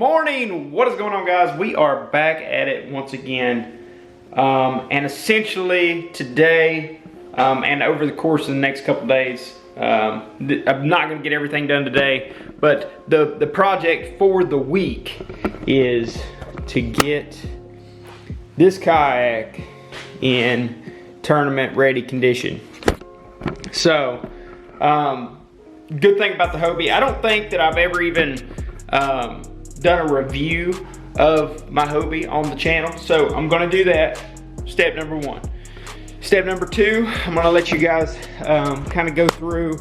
morning. What is going on, guys? We are back at it once again. And essentially today and over the course of the next couple days, I'm not going to get everything done today, but the project for the week is to get this kayak in tournament ready condition. So good thing about the Hobie, I don't think that I've ever even done a review of my Hobie on the channel, so I'm gonna do that. Step number one. Step number two, I'm gonna let you guys kind of go through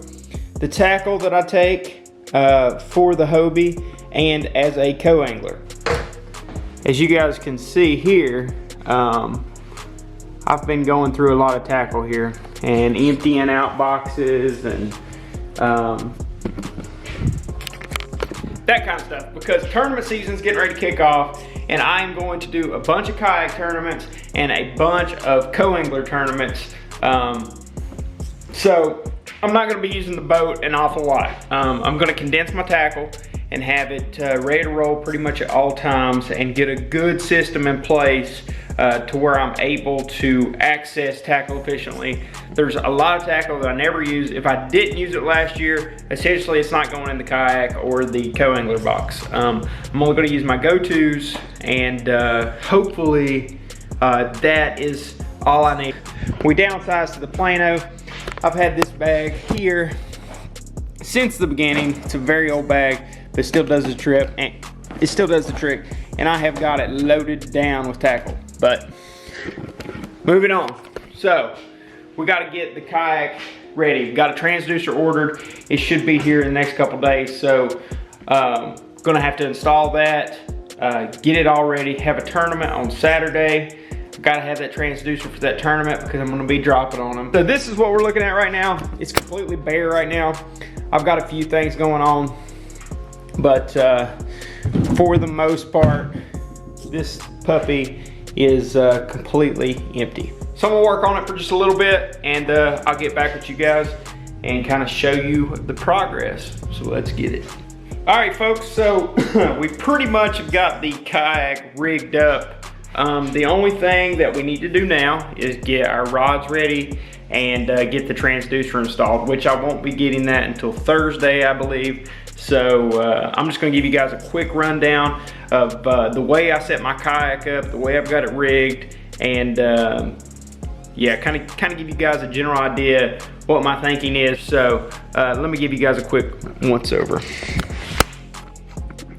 the tackle that I take for the Hobie and as a co-angler. As you guys can see here, I've been going through a lot of tackle here and emptying out boxes and that kind of stuff, because tournament season's getting ready to kick off and I am going to do a bunch of kayak tournaments and a bunch of co-angler tournaments. So I'm not going to be using the boat an awful lot. I'm going to condense my tackle and have it ready to roll pretty much at all times and get a good system in place to where I'm able to access tackle efficiently. There's a lot of tackle that I never use. If I didn't use it last year, essentially it's not going in the kayak or the co-angler box. I'm only going to use my go-tos, and hopefully that is all I need. We downsized to the Plano. I've had this bag here since the beginning. It's a very old bag, but it still does the trick, and I have got it loaded down with tackle. But moving on, so we got to get the kayak ready. We've got a transducer ordered. It should be here in the next couple days, so gonna have to install that, get it all ready, have a tournament on Saturday. I've got to have that transducer for that tournament because I'm gonna be dropping on them. So this is what we're looking at right now. It's completely bare right now. I've got a few things going on, but for the most part, this puppy is completely empty. So I'm gonna work on it for just a little bit, and I'll get back with you guys and kind of show you the progress. So let's get it. All right, folks, so we pretty much have got the kayak rigged up. The only thing that we need to do now is get our rods ready and get the transducer installed, which I won't be getting that until Thursday, I believe. So I'm just gonna give you guys a quick rundown of the way I set my kayak up, the way I've got it rigged, and yeah, kind of give you guys a general idea what my thinking is. So let me give you guys a quick once over.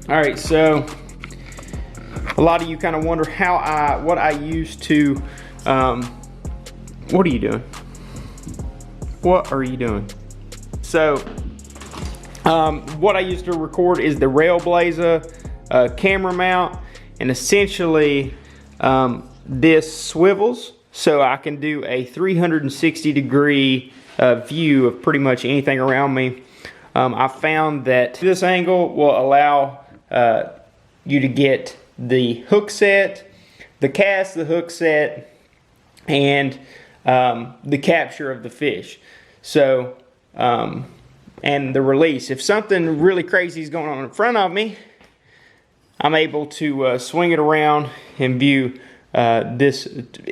All right, so a lot of you kind of wonder what I used to, what are you doing? What are you doing? So, what I used to record is the Railblazer camera mount, and essentially this swivels so I can do a 360-degree view of pretty much anything around me. I found that this angle will allow you to get the hook set, the cast, the hook set, and the capture of the fish. So, and the release. If something really crazy is going on in front of me, I'm able to swing it around and view this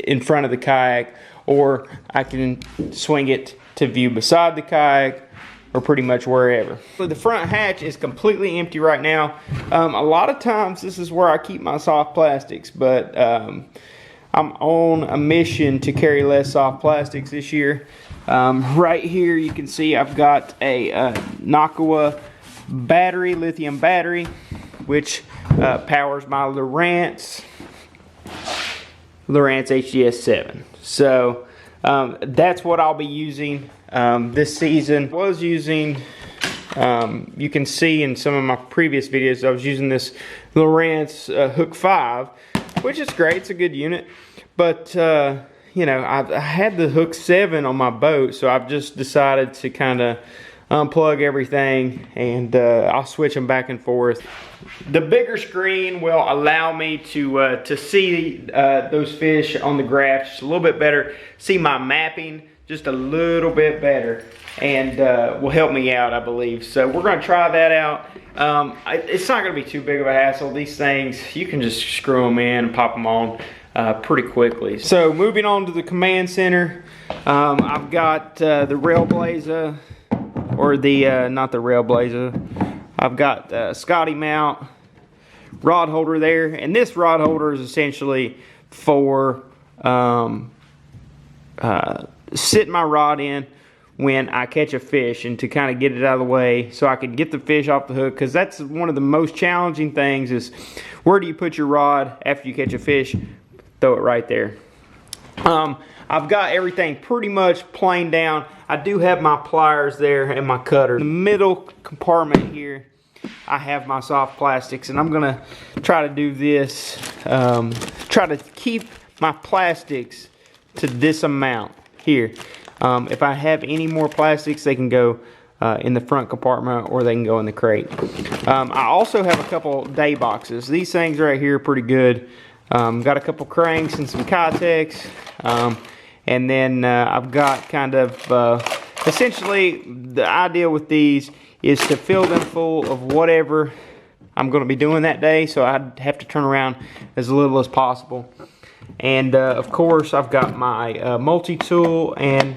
in front of the kayak, or I can swing it to view beside the kayak, or pretty much wherever. So the front hatch is completely empty right now. A lot of times this is where I keep my soft plastics, but I'm on a mission to carry less soft plastics this year. Right here you can see I've got a Nakawa battery, lithium battery, which powers my Lowrance HDS7. So that's what I'll be using this season. I was using, you can see in some of my previous videos, I was using this Lowrance Hook 5, which is great, it's a good unit, but you know, I had the Hook 7 on my boat, so I've just decided to kind of unplug everything, and I'll switch them back and forth. The bigger screen will allow me to see those fish on the graph just a little bit better, see my mapping just a little bit better, and will help me out, I believe. So we're gonna try that out. It's not gonna be too big of a hassle. These things, you can just screw them in and pop them on pretty quickly. So moving on to the command center, I've got the Railblazer, or the, not the Railblazer. I've got Scotty mount rod holder there, and this rod holder is essentially for sitting my rod in when I catch a fish, and to kind of get it out of the way so I can get the fish off the hook, because that's one of the most challenging things, is where do you put your rod after you catch a fish? Throw it right there. I've got everything pretty much planed down. I do have my pliers there and my cutter. In the middle compartment here, I have my soft plastics, and I'm gonna try to do this, try to keep my plastics to this amount here. If I have any more plastics, they can go in the front compartment, or they can go in the crate. I also have a couple day boxes. These things right here are pretty good. Got a couple cranks and some Kayaks, and then I've got kind of, essentially the idea with these is to fill them full of whatever I'm going to be doing that day, so I have to turn around as little as possible. And of course, I've got my multi-tool and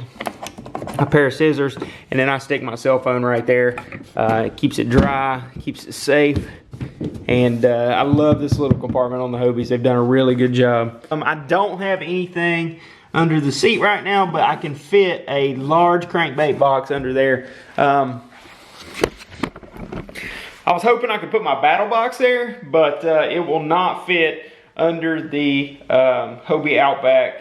a pair of scissors, and then I stick my cell phone right there. It keeps it dry, keeps it safe, and I love this little compartment on the Hobies. They've done a really good job. I don't have anything under the seat right now, but I can fit a large crankbait box under there. I was hoping I could put my battle box there, but it will not fit under the Hobie Outback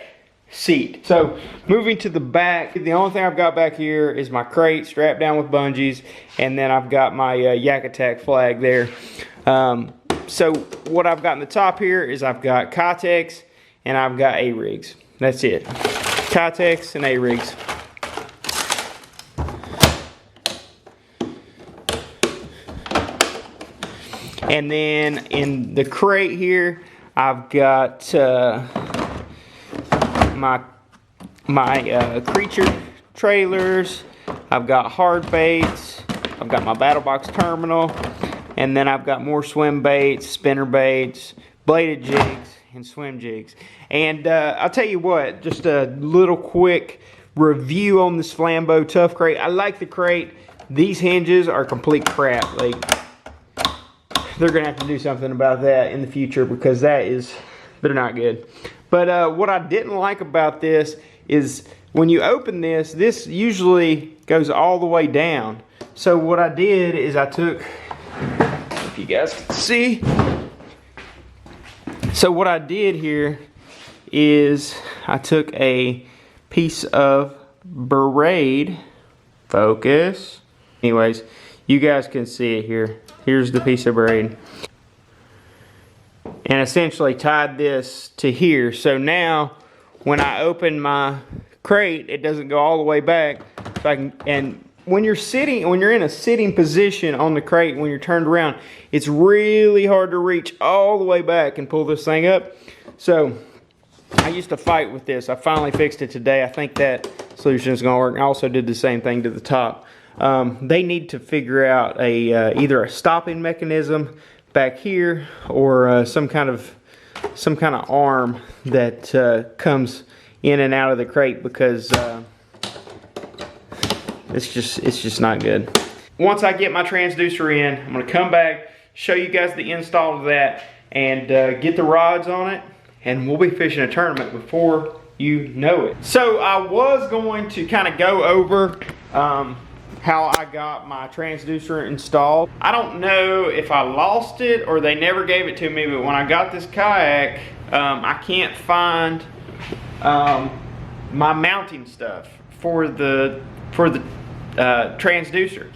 seat. So moving to the back, the only thing I've got back here is my crate strapped down with bungees, and then I've got my Yak Attack flag there. So what I've got in the top here is I've got Kayaks and I've got A-rigs. That's it. Kayaks and A-rigs. And then in the crate here, I've got my creature trailers. I've got hard baits. I've got my battle box terminal, and then I've got more swim baits, spinner baits, bladed jigs, and swim jigs. And I'll tell you what, just a little quick review on this Flambeau Tough Crate. I like the crate. These hinges are complete crap. Like, they're gonna have to do something about that in the future, because they're not good. But what I didn't like about this is when you open this, this usually goes all the way down. So what I did is I took, if you guys can see, so what I did here is I took a piece of braid, focus. Anyways, you guys can see it here. Here's the piece of braid. And essentially tied this to here. So now when I open my crate, it doesn't go all the way back. So I can, and when you're in a sitting position on the crate, when you're turned around, it's really hard to reach all the way back and pull this thing up. So I used to fight with this. I finally fixed it today. I think that solution is going to work. I also did the same thing to the top. They need to figure out either a stopping mechanism back here, or some kind of arm that comes in and out of the crate, because it's just not good. Once I get my transducer in, I'm going to come back, show you guys the install of that, and get the rods on it, and we'll be fishing a tournament before you know it. So I was going to kind of go over how I got my transducer installed. I don't know if I lost it or they never gave it to me, but when I got this kayak, I can't find my mounting stuff for the transducer.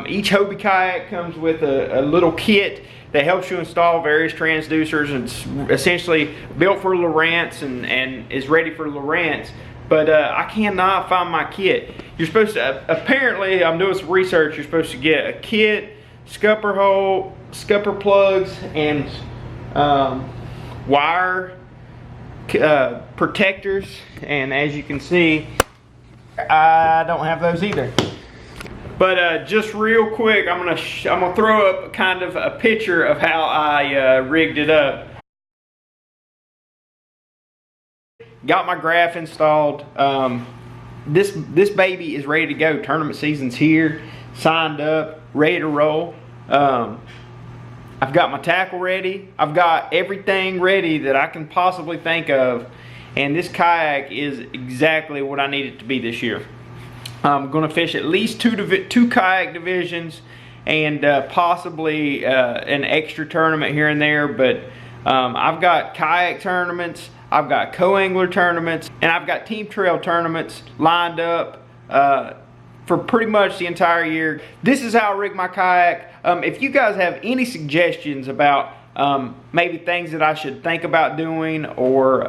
Each Hobie kayak comes with a little kit that helps you install various transducers, and it's essentially built for Lowrance and is ready for Lowrance. But I cannot find my kit. You're supposed to, apparently, I'm doing some research, you're supposed to get a kit, scupper hole, scupper plugs, and wire protectors. And as you can see, I don't have those either. But just real quick, I'm gonna throw up kind of a picture of how I rigged it up. Got my graph installed. This baby is ready to go. Tournament season's here. Signed up, ready to roll. I've got my tackle ready. I've got everything ready that I can possibly think of. And this kayak is exactly what I need it to be this year. I'm going to fish at least two kayak divisions and possibly an extra tournament here and there. But I've got kayak tournaments, I've got co-angler tournaments, and I've got team trail tournaments lined up for pretty much the entire year. This is how I rig my kayak. If you guys have any suggestions about maybe things that I should think about doing or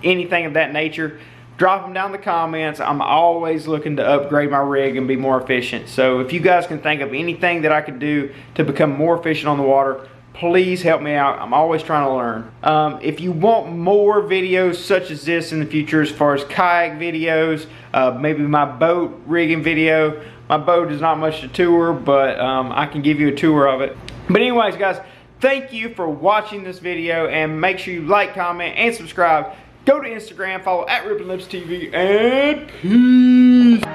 anything of that nature, drop them down in the comments. I'm always looking to upgrade my rig and be more efficient. So if you guys can think of anything that I could do to become more efficient on the water, please help me out. I'm always trying to learn. If you want more videos such as this in the future, as far as kayak videos, maybe my boat rigging video. My boat is not much to tour, but I can give you a tour of it. But anyways, guys, thank you for watching this video, and make sure you like, comment, and subscribe. Go to Instagram, follow @RippinLipsTV, and peace.